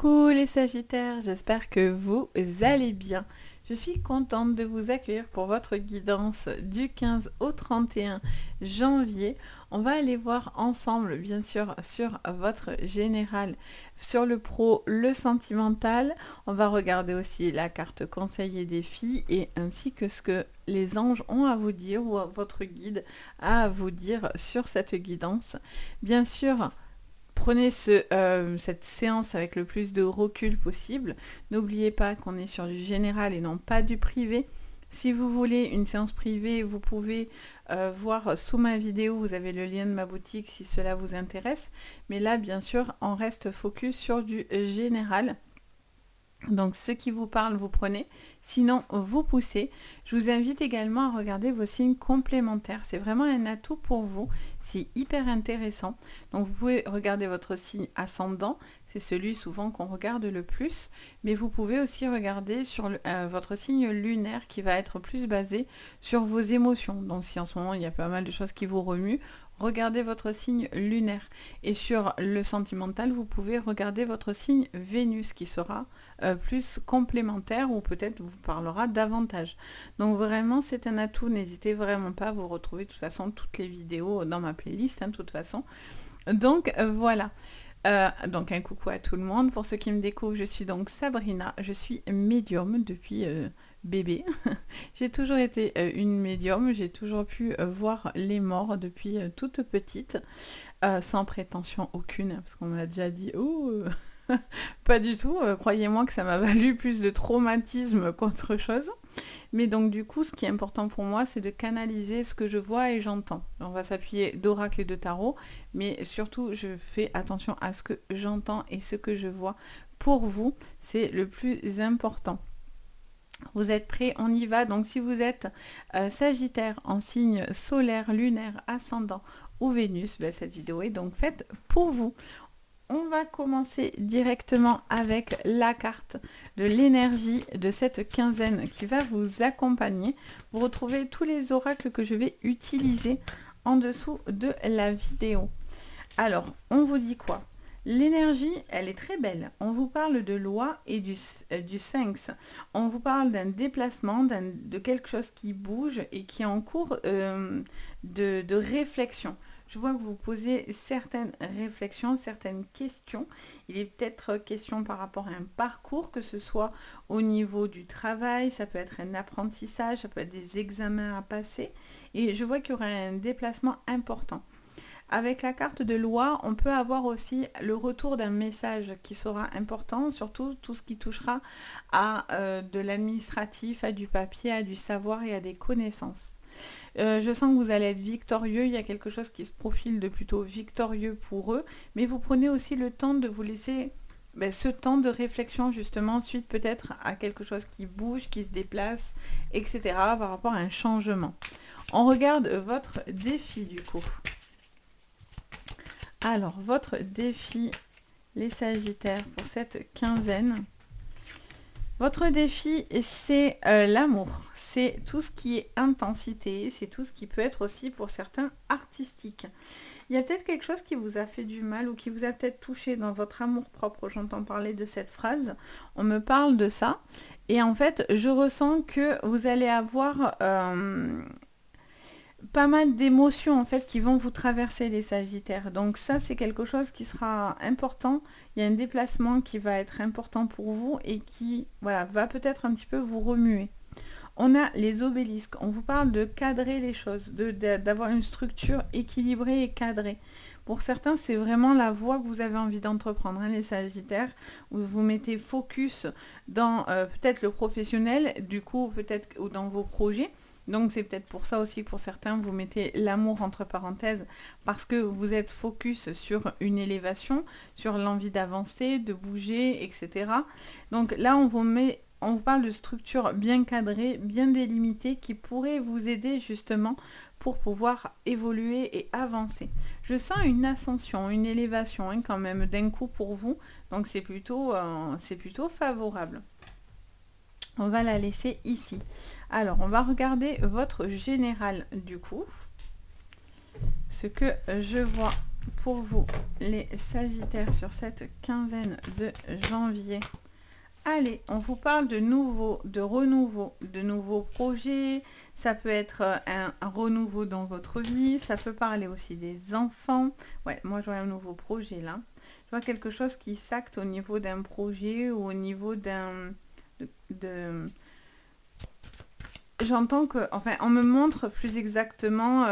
Coucou les Sagittaires, j'espère que vous allez bien. Je suis contente de vous accueillir pour votre guidance du 15 au 31 janvier. On va aller voir ensemble, bien sûr, sur votre général, sur le pro, le sentimental. On va regarder aussi la carte conseil et défi et ainsi que ce que les anges ont à vous dire ou votre guide a à vous dire sur cette guidance. Bien sûr, prenez cette séance avec le plus de recul possible. N'oubliez pas qu'on est sur du général et non pas du privé. Si vous voulez une séance privée, vous pouvez voir sous ma vidéo, vous avez le lien de ma boutique si cela vous intéresse. Mais là, bien sûr, on reste focus sur du général. Donc, ce qui vous parle, vous prenez. Sinon, vous poussez. Je vous invite également à regarder vos signes complémentaires. C'est vraiment un atout pour vous. C'est hyper intéressant. Donc, vous pouvez regarder votre signe ascendant. C'est celui souvent qu'on regarde le plus. Mais vous pouvez aussi regarder sur votre signe lunaire qui va être plus basé sur vos émotions. Donc, si en ce moment, il y a pas mal de choses qui vous remuent, regardez votre signe lunaire. Et sur le sentimental, vous pouvez regarder votre signe Vénus qui sera plus complémentaire ou peut-être vous parlera davantage. Donc vraiment, c'est un atout. N'hésitez vraiment pas. Vous retrouvez de toute façon toutes les vidéos dans ma playlist, de toute façon. Donc voilà. Donc un coucou à tout le monde. Pour ceux qui me découvrent, je suis donc Sabrina. Je suis médium depuis bébé. J'ai toujours été une médium. J'ai toujours pu voir les morts depuis toute petite, sans prétention aucune, parce qu'on me l'a déjà dit. Oh, pas du tout. Croyez-moi que ça m'a valu plus de traumatisme qu'autre chose. Mais donc du coup, ce qui est important pour moi, c'est de canaliser ce que je vois et j'entends. On va s'appuyer d'oracle et de tarot, mais surtout, je fais attention à ce que j'entends et ce que je vois. Pour vous, c'est le plus important. Vous êtes prêts? On y va. Donc si vous êtes Sagittaire en signe solaire, lunaire, ascendant ou Vénus, cette vidéo est donc faite pour vous. On va commencer directement avec la carte de l'énergie de cette quinzaine qui va vous accompagner. Vous retrouvez tous les oracles que je vais utiliser en dessous de la vidéo. Alors, on vous dit quoi? L'énergie, elle est très belle. On vous parle de loi et du sphinx. On vous parle d'un déplacement, de quelque chose qui bouge et qui est en cours de réflexion. Je vois que vous posez certaines réflexions, certaines questions. Il est peut-être question par rapport à un parcours, que ce soit au niveau du travail, ça peut être un apprentissage, ça peut être des examens à passer. Et je vois qu'il y aura un déplacement important. Avec la carte de loi, on peut avoir aussi le retour d'un message qui sera important, surtout tout ce qui touchera à de l'administratif, à du papier, à du savoir et à des connaissances. Je sens que vous allez être victorieux, il y a quelque chose qui se profile de plutôt victorieux pour eux, mais vous prenez aussi le temps de vous laisser ce temps de réflexion justement suite peut-être à quelque chose qui bouge, qui se déplace, etc. par rapport à un changement. On regarde votre défi du coup. Alors, votre défi, les Sagittaires, pour cette quinzaine. Votre défi, c'est l'amour. C'est tout ce qui est intensité. C'est tout ce qui peut être aussi, pour certains, artistique. Il y a peut-être quelque chose qui vous a fait du mal ou qui vous a peut-être touché dans votre amour-propre. J'entends parler de cette phrase. On me parle de ça. Et en fait, je ressens que vous allez avoir pas mal d'émotions en fait qui vont vous traverser, les Sagittaires. Donc ça, c'est quelque chose qui sera important. Il y a un déplacement qui va être important pour vous et qui va peut-être un petit peu vous remuer. On a les obélisques. On vous parle de cadrer les choses, d'avoir une structure équilibrée et cadrée. Pour certains, c'est vraiment la voie que vous avez envie d'entreprendre, les Sagittaires, où vous mettez focus dans peut-être le professionnel, du coup peut-être ou dans vos projets. Donc c'est peut-être pour ça aussi, pour certains, vous mettez l'amour entre parenthèses, parce que vous êtes focus sur une élévation, sur l'envie d'avancer, de bouger, etc. Donc là, on vous parle de structures bien cadrées, bien délimitées, qui pourraient vous aider justement pour pouvoir évoluer et avancer. Je sens une ascension, une élévation quand même d'un coup pour vous, donc c'est plutôt favorable. On va la laisser ici. Alors, on va regarder votre général du coup. Ce que je vois pour vous, les Sagittaires, sur cette quinzaine de janvier. Allez, on vous parle de nouveau, de renouveau, de nouveaux projets. Ça peut être un renouveau dans votre vie. Ça peut parler aussi des enfants. Ouais, moi, je vois un nouveau projet là. Je vois quelque chose qui s'acte au niveau d'un projet ou au niveau d'un... J'entends que... Enfin, on me montre plus exactement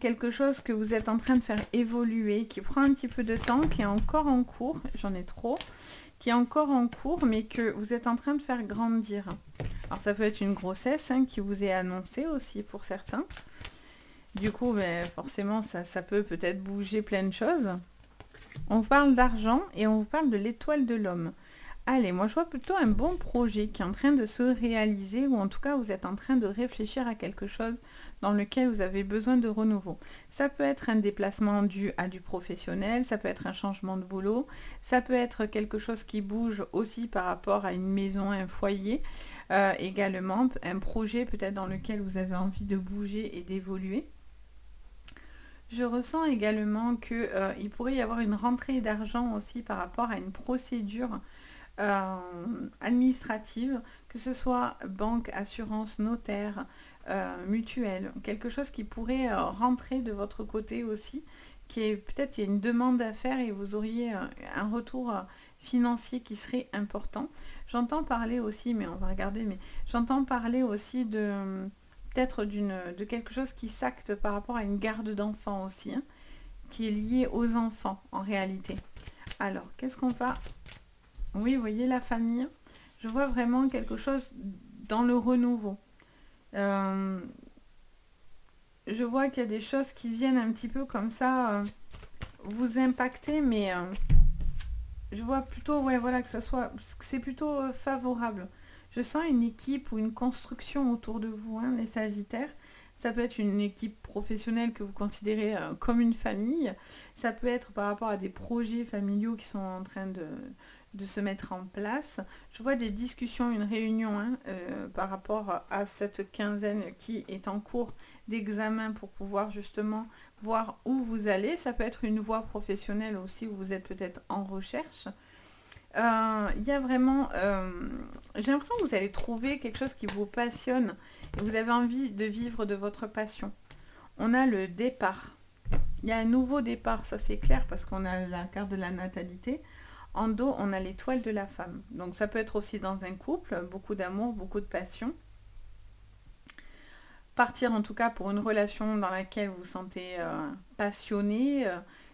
quelque chose que vous êtes en train de faire évoluer, qui prend un petit peu de temps, qui est encore en cours. J'en ai trop. Qui est encore en cours, mais que vous êtes en train de faire grandir. Alors ça peut être une grossesse qui vous est annoncée aussi pour certains. Du coup, ben, forcément, ça peut peut-être bouger plein de choses. On vous parle d'argent et on vous parle de l'étoile de l'homme. Allez, moi je vois plutôt un bon projet qui est en train de se réaliser, ou en tout cas vous êtes en train de réfléchir à quelque chose dans lequel vous avez besoin de renouveau. Ça peut être un déplacement dû à du professionnel, ça peut être un changement de boulot, ça peut être quelque chose qui bouge aussi par rapport à une maison, un foyer, également un projet peut-être dans lequel vous avez envie de bouger et d'évoluer. Je ressens également qu'il pourrait y avoir une rentrée d'argent aussi par rapport à une procédure administrative, que ce soit banque, assurance, notaire, mutuelle, quelque chose qui pourrait rentrer de votre côté aussi, qui est peut-être il y a une demande à faire et vous auriez un retour financier qui serait important. J'entends parler aussi, mais on va regarder, mais j'entends parler aussi de peut-être de quelque chose qui s'acte par rapport à une garde d'enfants aussi, qui est lié aux enfants en réalité. Alors, qu'est-ce qu'on va... Oui, vous voyez la famille. Je vois vraiment quelque chose dans le renouveau. Je vois qu'il y a des choses qui viennent un petit peu comme ça vous impacter, mais je vois plutôt, ouais, voilà, que c'est plutôt favorable. Je sens une équipe ou une construction autour de vous, les Sagittaires. Ça peut être une équipe professionnelle que vous considérez comme une famille. Ça peut être par rapport à des projets familiaux qui sont en train de se mettre en place. Je vois des discussions, une réunion par rapport à cette quinzaine qui est en cours d'examen pour pouvoir justement voir où vous allez. Ça peut être une voie professionnelle aussi où vous êtes peut-être en recherche. Il y a vraiment... j'ai l'impression que vous allez trouver quelque chose qui vous passionne et vous avez envie de vivre de votre passion. On a le départ. Il y a un nouveau départ, ça c'est clair parce qu'on a la carte de la natalité. En dos, on a l'étoile de la femme. Donc ça peut être aussi dans un couple, beaucoup d'amour, beaucoup de passion. Partir en tout cas pour une relation dans laquelle vous vous sentez passionné,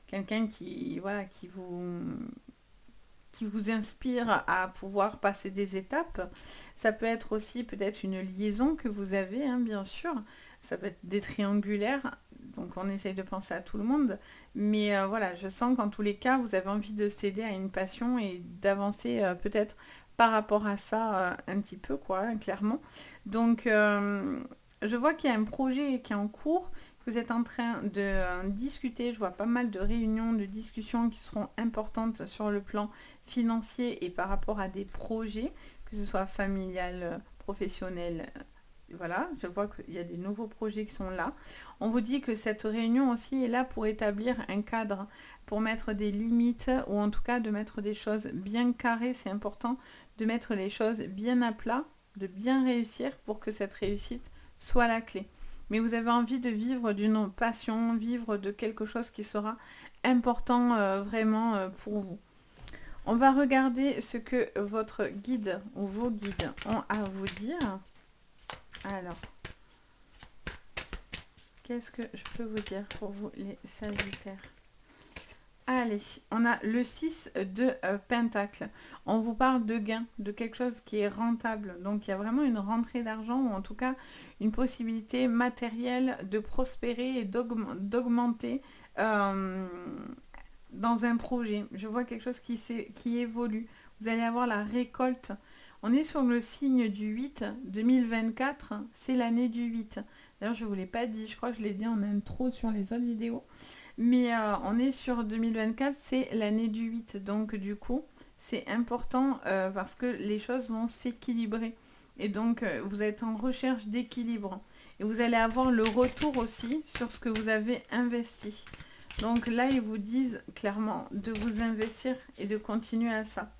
quelqu'un qui, voilà, qui vous inspire à pouvoir passer des étapes. Ça peut être aussi peut-être une liaison que vous avez, bien sûr. Ça peut être des triangulaires, donc on essaye de penser à tout le monde. Mais voilà, je sens qu'en tous les cas, vous avez envie de céder à une passion et d'avancer peut-être par rapport à ça un petit peu, quoi, clairement. Donc, je vois qu'il y a un projet qui est en cours. Vous êtes en train de discuter, je vois pas mal de réunions, de discussions qui seront importantes sur le plan financier et par rapport à des projets, que ce soit familial, professionnel. Voilà, je vois qu'il y a des nouveaux projets qui sont là. On vous dit que cette réunion aussi est là pour établir un cadre, pour mettre des limites ou en tout cas de mettre des choses bien carrées. C'est important de mettre les choses bien à plat, de bien réussir pour que cette réussite soit la clé. Mais vous avez envie de vivre d'une passion, vivre de quelque chose qui sera important vraiment pour vous. On va regarder ce que votre guide ou vos guides ont à vous dire. Alors, qu'est-ce que je peux vous dire pour vous les Sagittaires? Allez, on a le 6 de Pentacle. On vous parle de gain, de quelque chose qui est rentable. Donc, il y a vraiment une rentrée d'argent ou en tout cas une possibilité matérielle de prospérer et d'augmenter dans un projet. Je vois quelque chose qui évolue. Vous allez avoir la récolte. On est sur le signe du 8. 2024, c'est l'année du 8. D'ailleurs, je ne vous l'ai pas dit. Je crois que je l'ai dit en intro sur les autres vidéos. Mais on est sur 2024, c'est l'année du 8. Donc du coup, c'est important parce que les choses vont s'équilibrer. Et donc, vous êtes en recherche d'équilibre. Et vous allez avoir le retour aussi sur ce que vous avez investi. Donc là, ils vous disent clairement de vous investir et de continuer à ça.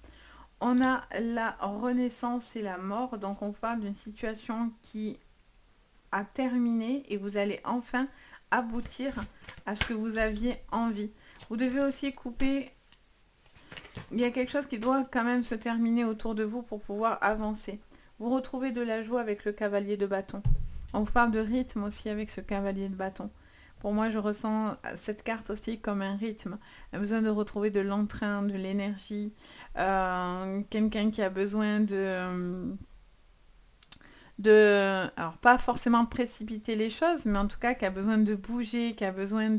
On a la renaissance et la mort. Donc on parle d'une situation qui a terminé et vous allez enfin aboutir à ce que vous aviez envie. Vous devez aussi couper. Il y a quelque chose qui doit quand même se terminer autour de vous pour pouvoir avancer. Vous retrouvez de la joie avec le cavalier de bâton. On vous parle de rythme aussi avec ce cavalier de bâton. Pour moi, je ressens cette carte aussi comme un rythme. Un besoin de retrouver de l'entrain, de l'énergie. Quelqu'un qui a besoin alors pas forcément précipiter les choses, mais en tout cas qui a besoin de bouger, qui a besoin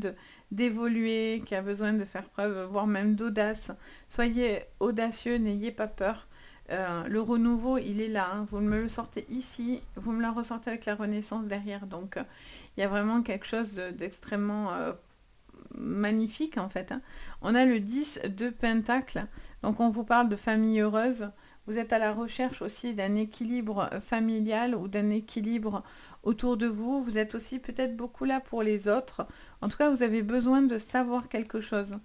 d'évoluer, qui a besoin de faire preuve, voire même d'audace. Soyez audacieux, n'ayez pas peur. Le renouveau, il est là. Hein. Vous me le sortez ici, vous me la ressortez avec la renaissance derrière. Donc, il y a vraiment quelque chose d'extrêmement magnifique, en fait. Hein. On a le 10 de Pentacle. Donc, on vous parle de famille heureuse. Vous êtes à la recherche aussi d'un équilibre familial ou d'un équilibre autour de vous. Vous êtes aussi peut-être beaucoup là pour les autres. En tout cas, vous avez besoin de savoir quelque chose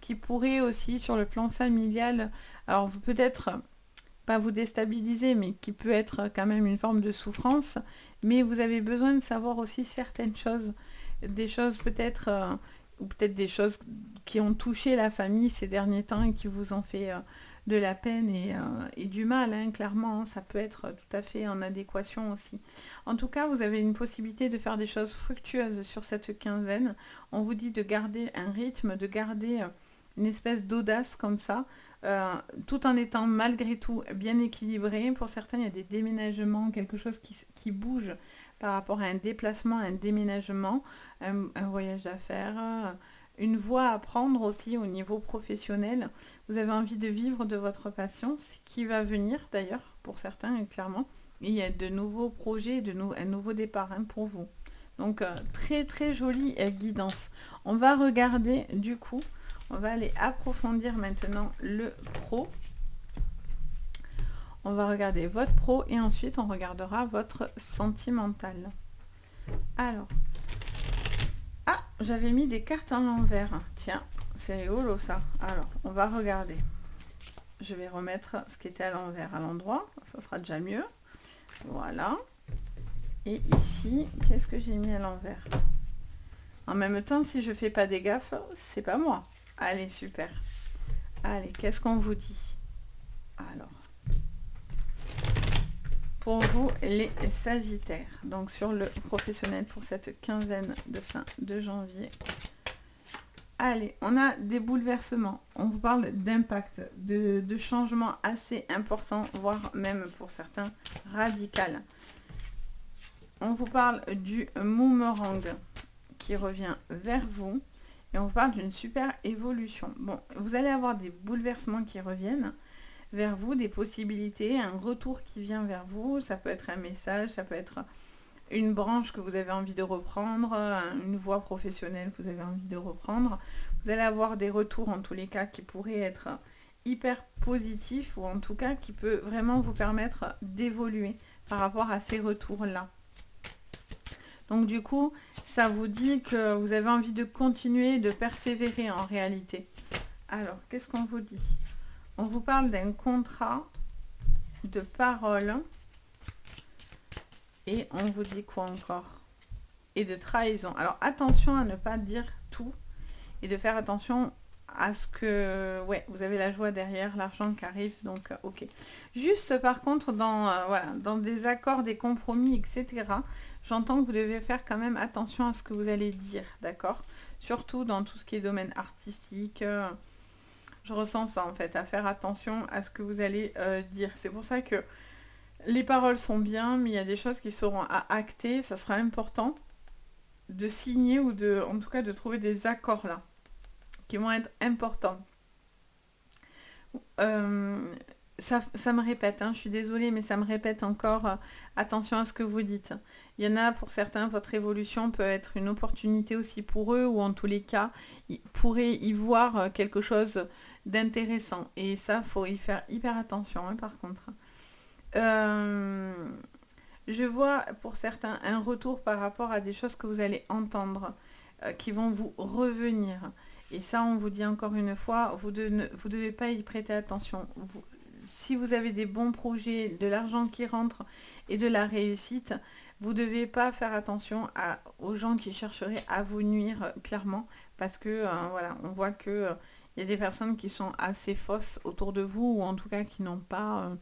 qui pourrait aussi, sur le plan familial, alors vous peut-être pas vous déstabiliser, mais qui peut être quand même une forme de souffrance. Mais vous avez besoin de savoir aussi certaines choses, des choses peut-être, ou peut-être des choses qui ont touché la famille ces derniers temps et qui vous ont fait de la peine et du mal, hein, clairement, hein, ça peut être tout à fait en adéquation aussi. En tout cas, vous avez une possibilité de faire des choses fructueuses sur cette quinzaine. On vous dit de garder un rythme, de garder une espèce d'audace comme ça, tout en étant malgré tout bien équilibré. Pour certains, il y a des déménagements, quelque chose qui bouge par rapport à un déplacement, un déménagement, un voyage d'affaires, une voie à prendre aussi au niveau professionnel. Vous avez envie de vivre de votre passion, ce qui va venir d'ailleurs pour certains, clairement. Et il y a de nouveaux projets, un nouveau départ hein, pour vous. Donc très très jolie guidance. On va regarder du coup, on va aller approfondir maintenant le pro. On va regarder votre pro et ensuite on regardera votre sentimental. Alors, ah, j'avais mis des cartes à l'envers. Tiens, c'est rigolo ça. Alors, on va regarder. Je vais remettre ce qui était à l'envers à l'endroit. Ça sera déjà mieux. Voilà. Et ici, qu'est-ce que j'ai mis à l'envers? En même temps, si je fais pas des gaffes, c'est pas moi. Allez, super. Allez, qu'est-ce qu'on vous dit? Alors, pour vous, les Sagittaires. Donc, sur le professionnel pour cette quinzaine de fin de janvier. Allez, on a des bouleversements. On vous parle d'impact, de changements assez importants, voire même pour certains radical. On vous parle du boomerang qui revient vers vous. Et on vous parle d'une super évolution. Bon, vous allez avoir des bouleversements qui reviennent vers vous, des possibilités, un retour qui vient vers vous. Ça peut être un message, ça peut être une branche que vous avez envie de reprendre, une voie professionnelle que vous avez envie de reprendre. Vous allez avoir des retours en tous les cas qui pourraient être hyper positifs ou en tout cas qui peut vraiment vous permettre d'évoluer par rapport à ces retours-là. Donc du coup, ça vous dit que vous avez envie de continuer, de persévérer en réalité. Alors, qu'est-ce qu'on vous dit? On vous parle d'un contrat de parole. Et on vous dit quoi encore? Et de trahison. Alors attention à ne pas dire tout. Et de faire attention à ce que... Ouais, vous avez la joie derrière, l'argent qui arrive. Donc ok. Juste par contre, voilà, dans des accords, des compromis, etc. J'entends que vous devez faire quand même attention à ce que vous allez dire. D'accord? Surtout dans tout ce qui est domaine artistique. Je ressens ça en fait. À faire attention à ce que vous allez dire. C'est pour ça que... Les paroles sont bien, mais il y a des choses qui seront à acter. Ça sera important de signer ou en tout cas de trouver des accords là, qui vont être importants. Ça me répète, hein, je suis désolée, mais ça me répète encore. Attention à ce que vous dites. Il y en a pour certains, votre évolution peut être une opportunité aussi pour eux, ou en tous les cas, ils pourraient y voir quelque chose d'intéressant. Et ça, faut y faire hyper attention, hein, par contre. Je vois pour certains un retour par rapport à des choses que vous allez entendre. qui vont vous revenir. Et ça, on vous dit encore une fois, vous devez pas y prêter attention. Si vous avez des bons projets, de l'argent qui rentre et de la réussite, vous ne devez pas faire attention aux gens qui chercheraient à vous nuire, clairement, parce que voilà, on voit que il y a des personnes qui sont assez fausses autour de vous, ou en tout cas qui n'ont pas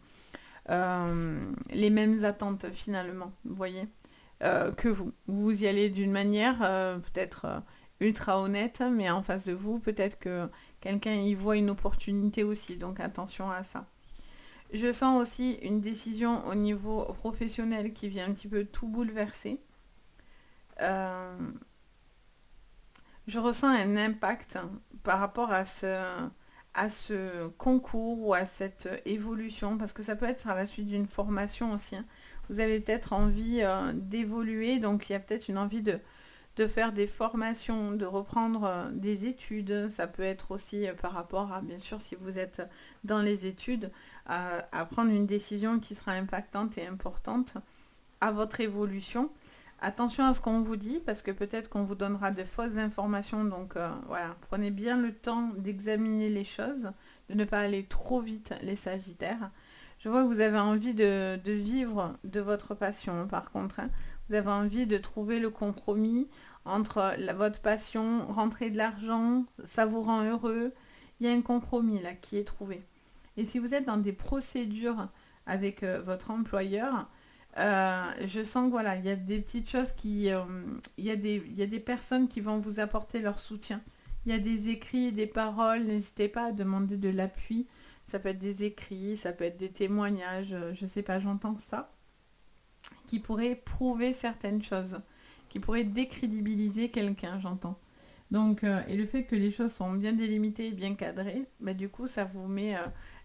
les mêmes attentes finalement, vous voyez, que vous. Vous y allez d'une manière peut-être ultra honnête, mais en face de vous, peut-être que quelqu'un y voit une opportunité aussi, donc attention à ça. Je sens aussi une décision au niveau professionnel qui vient un petit peu tout bouleverser. Euh, je ressens un impact par rapport à ce concours ou à cette évolution, parce que ça peut être à la suite d'une formation aussi, hein. Vous avez peut-être envie d'évoluer, donc il y a peut-être une envie de faire des formations, de reprendre des études. Ça peut être aussi par rapport à, bien sûr, si vous êtes dans les études, à prendre une décision qui sera impactante et importante à votre évolution. Attention à ce qu'on vous dit, parce que peut-être qu'on vous donnera de fausses informations. Donc voilà, prenez bien le temps d'examiner les choses, de ne pas aller trop vite, les Sagittaires. Je vois que vous avez envie de vivre de votre passion, par contre, hein. Vous avez envie de trouver le compromis entre votre passion, rentrer de l'argent, ça vous rend heureux. Il y a un compromis là qui est trouvé. Et si vous êtes dans des procédures avec votre employeur, je sens que voilà, il y a des petites choses il y a des personnes qui vont vous apporter leur soutien. Il y a des écrits, des paroles, n'hésitez pas à demander de l'appui. Ça peut être des écrits, ça peut être des témoignages, je sais pas, j'entends ça, qui pourraient prouver certaines choses, qui pourraient décrédibiliser quelqu'un, j'entends. Donc, et le fait que les choses sont bien délimitées et bien cadrées, bah, du coup, ça vous met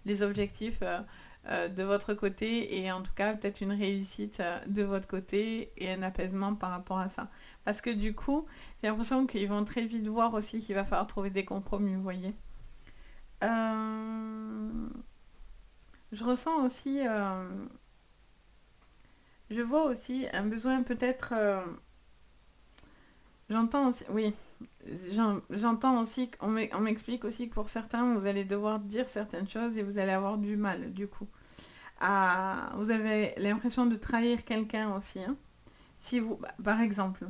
les objectifs de votre côté, et en tout cas, peut-être une réussite de votre côté et un apaisement par rapport à ça. Parce que du coup, j'ai l'impression qu'ils vont très vite voir aussi qu'il va falloir trouver des compromis, vous voyez. Euh, je ressens aussi, je vois aussi un besoin peut-être, j'entends aussi, oui, j'entends aussi, on m'explique aussi que pour certains, vous allez devoir dire certaines choses et vous allez avoir du mal, du coup. Vous avez l'impression de trahir quelqu'un aussi, hein. Si vous, bah, par exemple,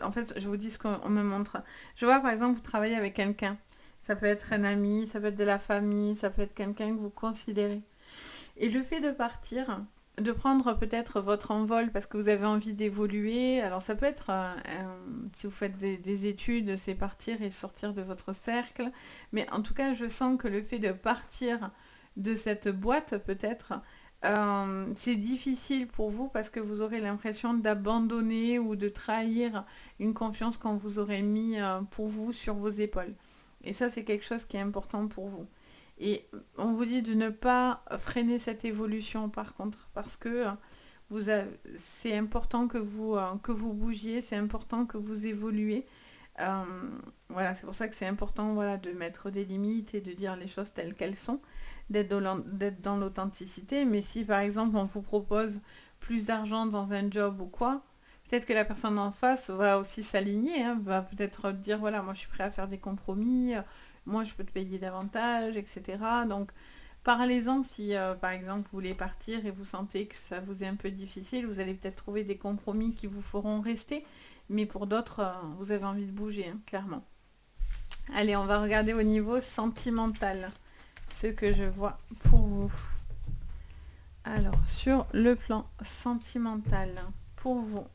en fait, je vous dis ce qu'on me montre. Je vois, par exemple, vous travaillez avec quelqu'un. Ça peut être un ami, ça peut être de la famille, ça peut être quelqu'un que vous considérez. Et le fait de partir, de prendre peut-être votre envol parce que vous avez envie d'évoluer, alors ça peut être, si vous faites des études, c'est partir et sortir de votre cercle, mais en tout cas, je sens que le fait de partir de cette boîte, peut-être, c'est difficile pour vous parce que vous aurez l'impression d'abandonner ou de trahir une confiance qu'on vous aurait mis pour vous sur vos épaules. Et ça, c'est quelque chose qui est important pour vous. Et on vous dit de ne pas freiner cette évolution par contre, parce que c'est important que vous bougiez, c'est important que vous évoluez. Euh, voilà, c'est pour ça que c'est important, voilà, de mettre des limites et de dire les choses telles qu'elles sont, d'être dans l'authenticité. Mais si par exemple on vous propose plus d'argent dans un job ou quoi, peut-être que la personne en face va aussi s'aligner, hein, va peut-être dire voilà, moi je suis prêt à faire des compromis, moi je peux te payer davantage, etc. Donc parlez-en si par exemple vous voulez partir et vous sentez que ça vous est un peu difficile, vous allez peut-être trouver des compromis qui vous feront rester, mais pour d'autres, vous avez envie de bouger, hein, clairement. Allez, on va regarder au niveau sentimental ce que je vois pour vous. Alors, sur le plan sentimental, pour vous,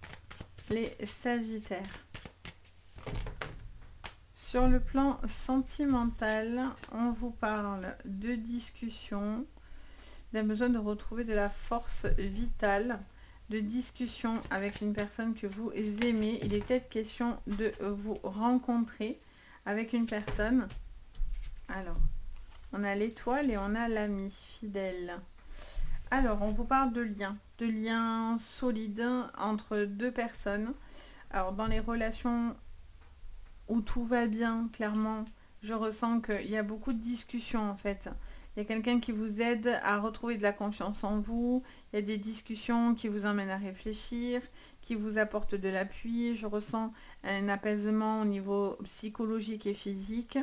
les Sagittaires. Sur le plan sentimental, on vous parle de discussion, d'un besoin de retrouver de la force vitale, de discussion avec une personne que vous aimez. Il est peut-être question de vous rencontrer avec une personne. Alors, on a l'étoile et on a l'ami fidèle. Alors, on vous parle de liens solides entre deux personnes. Alors, dans les relations où tout va bien, clairement, je ressens qu'il y a beaucoup de discussions en fait. Il y a quelqu'un qui vous aide à retrouver de la confiance en vous. Il y a des discussions qui vous emmènent à réfléchir, qui vous apportent de l'appui. Je ressens un apaisement au niveau psychologique et physique.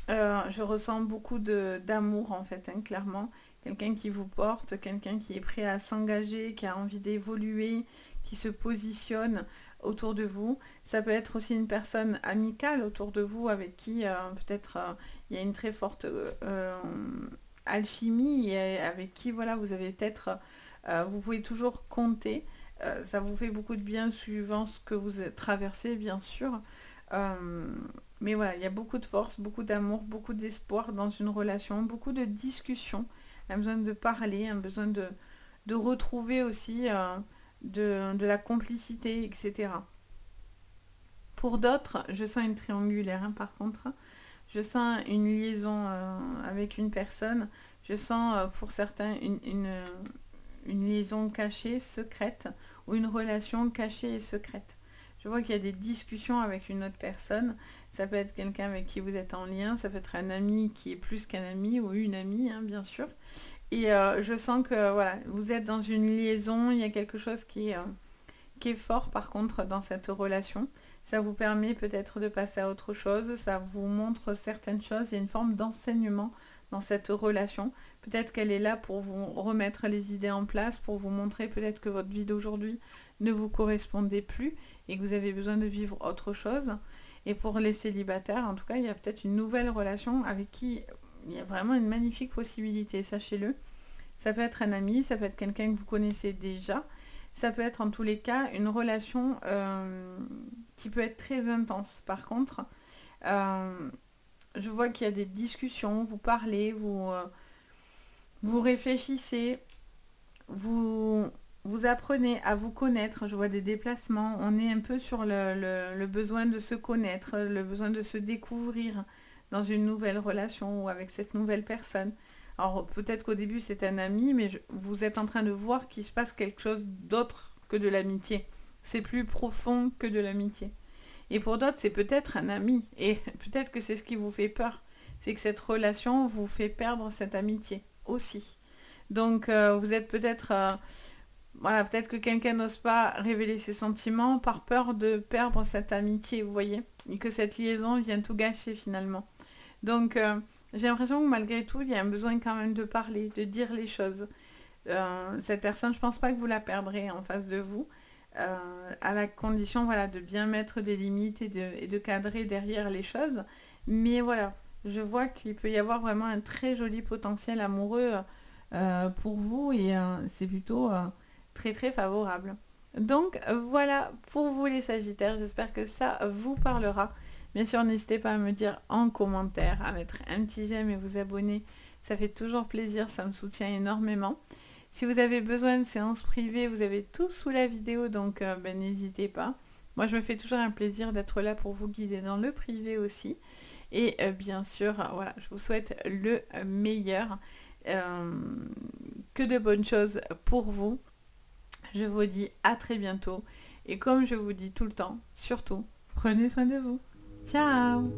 Je ressens beaucoup d'amour en fait, hein, clairement. Quelqu'un qui vous porte, quelqu'un qui est prêt à s'engager, qui a envie d'évoluer, qui se positionne autour de vous. Ça peut être aussi une personne amicale autour de vous avec qui peut-être il y a une très forte alchimie et avec qui voilà, vous avez peut-être, vous pouvez toujours compter. Ça vous fait beaucoup de bien suivant ce que vous traversez, bien sûr. Euh, mais voilà, il y a beaucoup de force, beaucoup d'amour, beaucoup d'espoir dans une relation, beaucoup de discussions, un besoin de parler, un besoin de retrouver aussi de la complicité, etc. Pour d'autres, je sens une triangulaire, hein, par contre. Je sens une liaison avec une personne. Je sens pour certains une liaison cachée, secrète, ou une relation cachée et secrète. Je vois qu'il y a des discussions avec une autre personne. Ça peut être quelqu'un avec qui vous êtes en lien, ça peut être un ami qui est plus qu'un ami ou une amie, hein, bien sûr. Et je sens que voilà, vous êtes dans une liaison, il y a quelque chose qui est fort par contre dans cette relation. Ça vous permet peut-être de passer à autre chose, ça vous montre certaines choses, il y a une forme d'enseignement dans cette relation. Peut-être qu'elle est là pour vous remettre les idées en place, pour vous montrer peut-être que votre vie d'aujourd'hui ne vous correspondait plus et que vous avez besoin de vivre autre chose. Et pour les célibataires, en tout cas, il y a peut-être une nouvelle relation avec qui il y a vraiment une magnifique possibilité, sachez-le. Ça peut être un ami, ça peut être quelqu'un que vous connaissez déjà. Ça peut être en tous les cas une relation qui peut être très intense. Par contre, euh, je vois qu'il y a des discussions, vous parlez, vous réfléchissez, vous, vous apprenez à vous connaître. Je vois des déplacements. On est un peu sur le besoin de se connaître, le besoin de se découvrir dans une nouvelle relation ou avec cette nouvelle personne. Alors peut-être qu'au début c'est un ami, mais vous êtes en train de voir qu'il se passe quelque chose d'autre que de l'amitié. C'est plus profond que de l'amitié. Et pour d'autres, c'est peut-être un ami. Et peut-être que c'est ce qui vous fait peur. C'est que cette relation vous fait perdre cette amitié aussi. Donc vous êtes peut-être... voilà, peut-être que quelqu'un n'ose pas révéler ses sentiments par peur de perdre cette amitié, vous voyez. Et que cette liaison vient tout gâcher finalement. Donc j'ai l'impression que malgré tout, il y a un besoin quand même de parler, de dire les choses. Cette personne, je pense pas que vous la perdrez en face de vous, à la condition voilà, de bien mettre des limites et de cadrer derrière les choses. Mais voilà, je vois qu'il peut y avoir vraiment un très joli potentiel amoureux pour vous et c'est plutôt très très favorable. Donc voilà pour vous les Sagittaires, j'espère que ça vous parlera. Bien sûr, n'hésitez pas à me dire en commentaire, à mettre un petit j'aime et vous abonner. Ça fait toujours plaisir, ça me soutient énormément. Si vous avez besoin de séances privées, vous avez tout sous la vidéo, donc n'hésitez pas. Moi, je me fais toujours un plaisir d'être là pour vous guider dans le privé aussi. Et bien sûr, voilà, je vous souhaite le meilleur. Que de bonnes choses pour vous. Je vous dis à très bientôt. Et comme je vous dis tout le temps, surtout, prenez soin de vous. Ciao!